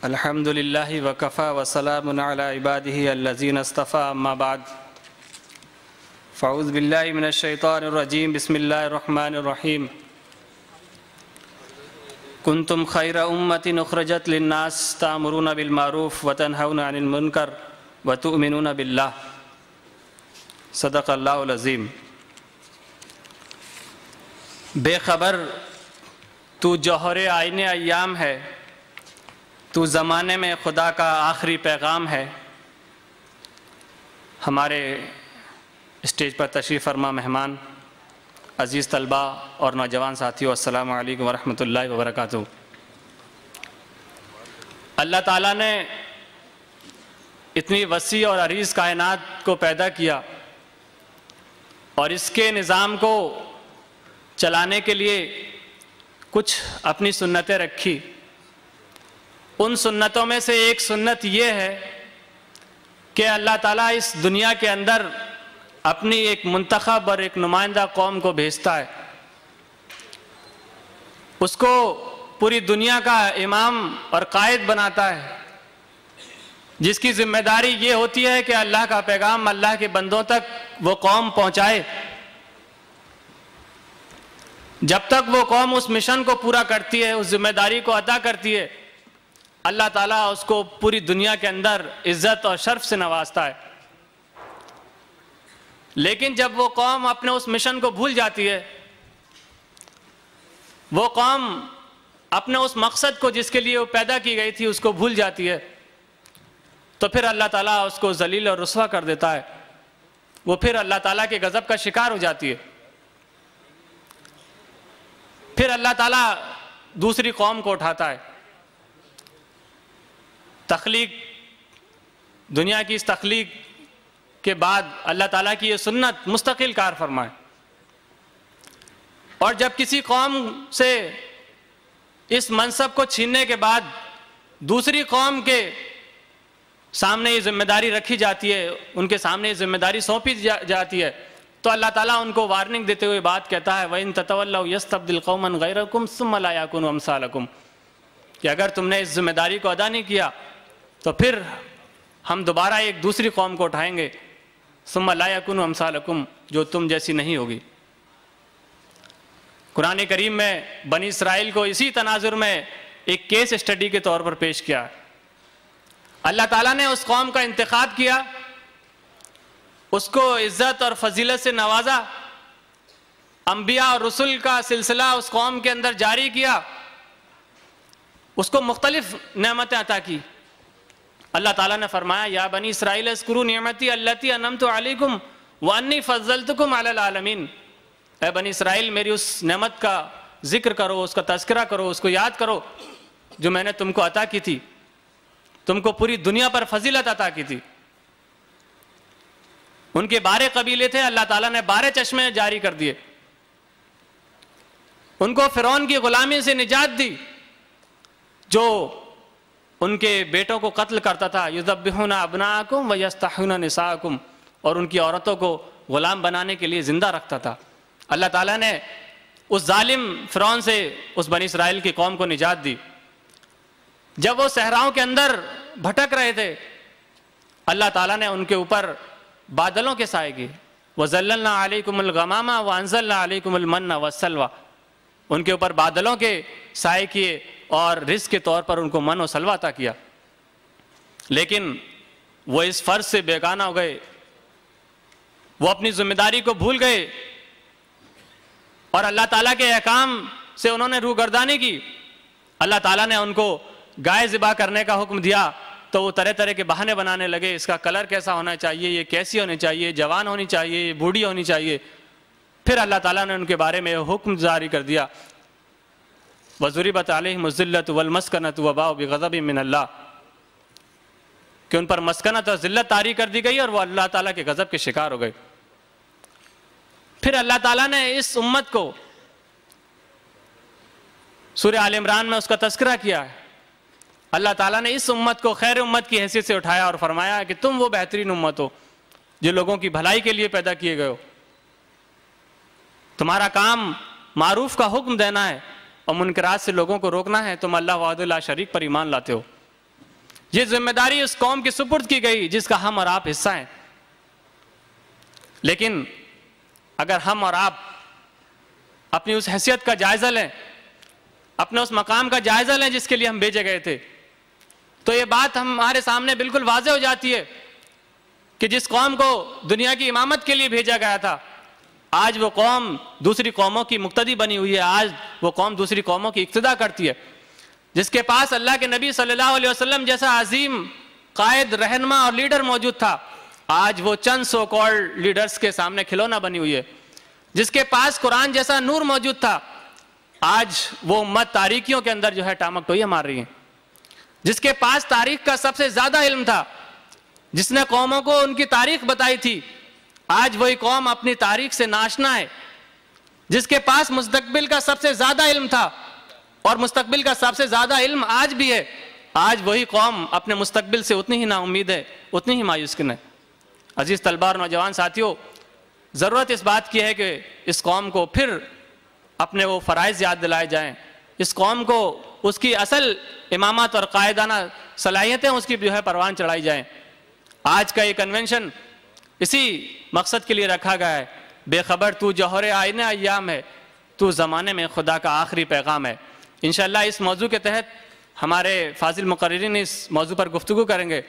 الحمد للہ وکفا وسلام علی عبادہ الذین اصطفى اما بعد فاعوذ باللہ من الشیطان الرجیم بسم اللہ الرحمن الرحیم کنتم خیر امۃ اخرجت للناس تأمرون بالمعروف وتنہون عن المنکر وتؤمنون باللہ صدق اللہ العظیم۔ بے خبر تو جوہر آئین ایام ہے، تو زمانے میں خدا کا آخری پیغام ہے۔ ہمارے اسٹیج پر تشریف فرما مہمان، عزیز طلباء اور نوجوان ساتھیوں، السلام علیکم ورحمۃ اللہ وبرکاتہ۔ اللہ تعالیٰ نے اتنی وسیع اور عریض کائنات کو پیدا کیا اور اس کے نظام کو چلانے کے لیے کچھ اپنی سنتیں رکھی۔ ان سنتوں میں سے ایک سنت یہ ہے کہ اللہ تعالیٰ اس دنیا کے اندر اپنی ایک منتخب اور ایک نمائندہ قوم کو بھیجتا ہے، اس کو پوری دنیا کا امام اور قائد بناتا ہے، جس کی ذمہ داری یہ ہوتی ہے کہ اللہ کا پیغام اللہ کے بندوں تک وہ قوم پہنچائے۔ جب تک وہ قوم اس مشن کو پورا کرتی ہے، اس ذمہ داری کو ادا کرتی ہے، اللہ تعالیٰ اس کو پوری دنیا کے اندر عزت اور شرف سے نوازتا ہے۔ لیکن جب وہ قوم اپنے اس مشن کو بھول جاتی ہے، وہ قوم اپنے اس مقصد کو جس کے لیے وہ پیدا کی گئی تھی اس کو بھول جاتی ہے، تو پھر اللہ تعالیٰ اس کو ذلیل اور رسوا کر دیتا ہے، وہ پھر اللہ تعالیٰ کے غضب کا شکار ہو جاتی ہے۔ پھر اللہ تعالیٰ دوسری قوم کو اٹھاتا ہے۔ تخلیق، دنیا کی اس تخلیق کے بعد اللہ تعالیٰ کی یہ سنت مستقل کار فرمائے، اور جب کسی قوم سے اس منصب کو چھیننے کے بعد دوسری قوم کے سامنے یہ ذمہ داری رکھی جاتی ہے، ان کے سامنے یہ ذمہ داری سونپی جاتی ہے، تو اللہ تعالیٰ ان کو وارننگ دیتے ہوئے بات کہتا ہے وَإِن تَتَوَلَّوْا يَسْتَبْدِلْ قَوْمًا غَيْرَكُمْ ثُمَّ لَا يَكُونُوا أَمْثَالَكُمْ، کہ اگر تم نے اس ذمہ داری کو ادا نہیں کیا تو پھر ہم دوبارہ ایک دوسری قوم کو اٹھائیں گے، ثُمَّ لَا يَكُونُوا أَمْثَالَكُمْ، جو تم جیسی نہیں ہوگی۔ قرآن کریم میں بنی اسرائیل کو اسی تناظر میں ایک کیس اسٹڈی کے طور پر پیش کیا ہے۔ اللہ تعالیٰ نے اس قوم کا انتخاب کیا، اس کو عزت اور فضیلت سے نوازا، انبیاء اور رسل کا سلسلہ اس قوم کے اندر جاری کیا، اس کو مختلف نعمتیں عطا کی۔ اللہ تعالیٰ نے فرمایا یا بنی اسرائیل اذکروا نعمتی التی انعمت علیکم وانی فضلتکم علی العالمین، اے بنی اسرائیل میری اس نعمت کا ذکر کرو، اس کا تذکرہ کرو، اس کو یاد کرو جو میں نے تم کو عطا کی تھی، تم کو پوری دنیا پر فضیلت عطا کی تھی۔ ان کے 12 قبیلے تھے، اللہ تعالیٰ نے 12 چشمے جاری کر دیے، ان کو فرعون کی غلامی سے نجات دی، جو ان کے بیٹوں کو قتل کرتا تھا، یذبحون ابناءکم ویستحیون نساءکم، اور ان کی عورتوں کو غلام بنانے کے لیے زندہ رکھتا تھا۔ اللہ تعالیٰ نے اس ظالم فرعون سے اس بنی اسرائیل کی قوم کو نجات دی۔ جب وہ صحراؤں کے اندر بھٹک رہے تھے، اللہ تعالیٰ نے ان کے اوپر بادلوں کے سائے کیے، وَظَلَّلْنَا عَلَيْكُمُ الْغَمَامَ وَأَنزَلْنَا عَلَيْكُمُ الْمَنَّ وَالسَّلْوَىٰ، ان کے اوپر بادلوں کے سائے کیے اور رزق کے طور پر ان کو من و سلوہ عطا کیا۔ لیکن وہ اس فرض سے بیگانہ ہو گئے، وہ اپنی ذمہ داری کو بھول گئے اور اللہ تعالیٰ کے احکام سے انہوں نے روگردانی کی۔ اللہ تعالیٰ نے ان کو گائے ذبح کرنے کا حکم دیا تو وہ طرح طرح کے بہانے بنانے لگے، اس کا کلر کیسا ہونا چاہیے، یہ کیسی ہونی چاہیے، جوان ہونی چاہیے، یہ بوڑھی ہونی چاہیے۔ پھر اللہ تعالیٰ نے ان کے بارے میں حکم جاری کر دیا وَضُرِبَتْ عَلَيْهِمُ الذِّلَّةُ وَالْمَسْكَنَةُ وَبَاءُوا بِغَضَبٍ مِّنَ اللَّهِ، کہ ان پر مسکنت اور ذلت طاری کر دی گئی اور وہ اللہ تعالیٰ کے غضب کے شکار ہو گئے۔ پھر اللہ تعالیٰ نے اس امت کو سورہ آل عمران میں اس کا تذکرہ کیا ہے۔ اللہ تعالیٰ نے اس امت کو خیر امت کی حیثیت سے اٹھایا اور فرمایا کہ تم وہ بہترین امت ہو جو لوگوں کی بھلائی کے لیے پیدا کیے گئے ہو، تمہارا کام معروف کا حکم دینا ہے اور منکرات سے لوگوں کو روکنا ہے، تم اللہ وحدہ لا شریک پر ایمان لاتے ہو۔ یہ ذمہ داری اس قوم کی سپرد کی گئی جس کا ہم اور آپ حصہ ہیں. لیکن اگر ہم اور آپ اپنی اس حیثیت کا جائزہ لیں، اپنے اس مقام کا جائزہ لیں جس کے لیے ہم بھیجے گئے تھے، تو یہ بات ہمارے سامنے بالکل واضح ہو جاتی ہے کہ جس قوم کو دنیا کی امامت کے لیے بھیجا گیا تھا، آج وہ قوم دوسری قوموں کی مقتدی بنی ہوئی ہے. آج وہ قوم دوسری قوموں کی اقتدا کرتی ہے. جس کے پاس اللہ کے نبی صلی اللہ علیہ وسلم جیسا عظیم قائد، رہنما اور لیڈر موجود تھا، آج وہ چند سو کالڈ لیڈرز کے سامنے کھلونا بنی ہوئی ہے. جس کے پاس قرآن جیسا نور موجود تھا، آج وہ امت تاریکیوں کے اندر جو ہے ٹامک ٹوئیاں مار رہی ہیں. جس کے پاس تاریخ کا سب سے زیادہ علم تھا، جس نے قوموں کو ان کی تاریخ بتائی تھی، آج وہی قوم اپنی تاریخ سے ناشنا ہے. جس کے پاس مستقبل کا سب سے زیادہ علم تھا اور مستقبل کا سب سے زیادہ علم آج بھی ہے، آج وہی قوم اپنے مستقبل سے اتنی ہی نا امید ہے، اتنی ہی مایوس کن ہے. عزیز طلبہ اور نوجوان ساتھیوں، ضرورت اس بات کی ہے کہ اس قوم کو پھر اپنے وہ فرائض یاد دلائے جائیں. اس قوم کو اس کی اصل امامت اور قائدانہ صلاحیتیں اس کی جو ہے پروان چڑھائی جائیں. آج کا یہ کنونشن اسی مقصد کے لیے رکھا گیا ہے. بے خبر تو جوہر آئین ایام ہے، تو زمانے میں خدا کا آخری پیغام ہے. انشاءاللہ اس موضوع کے تحت ہمارے فاضل مقررین اس موضوع پر گفتگو کریں گے.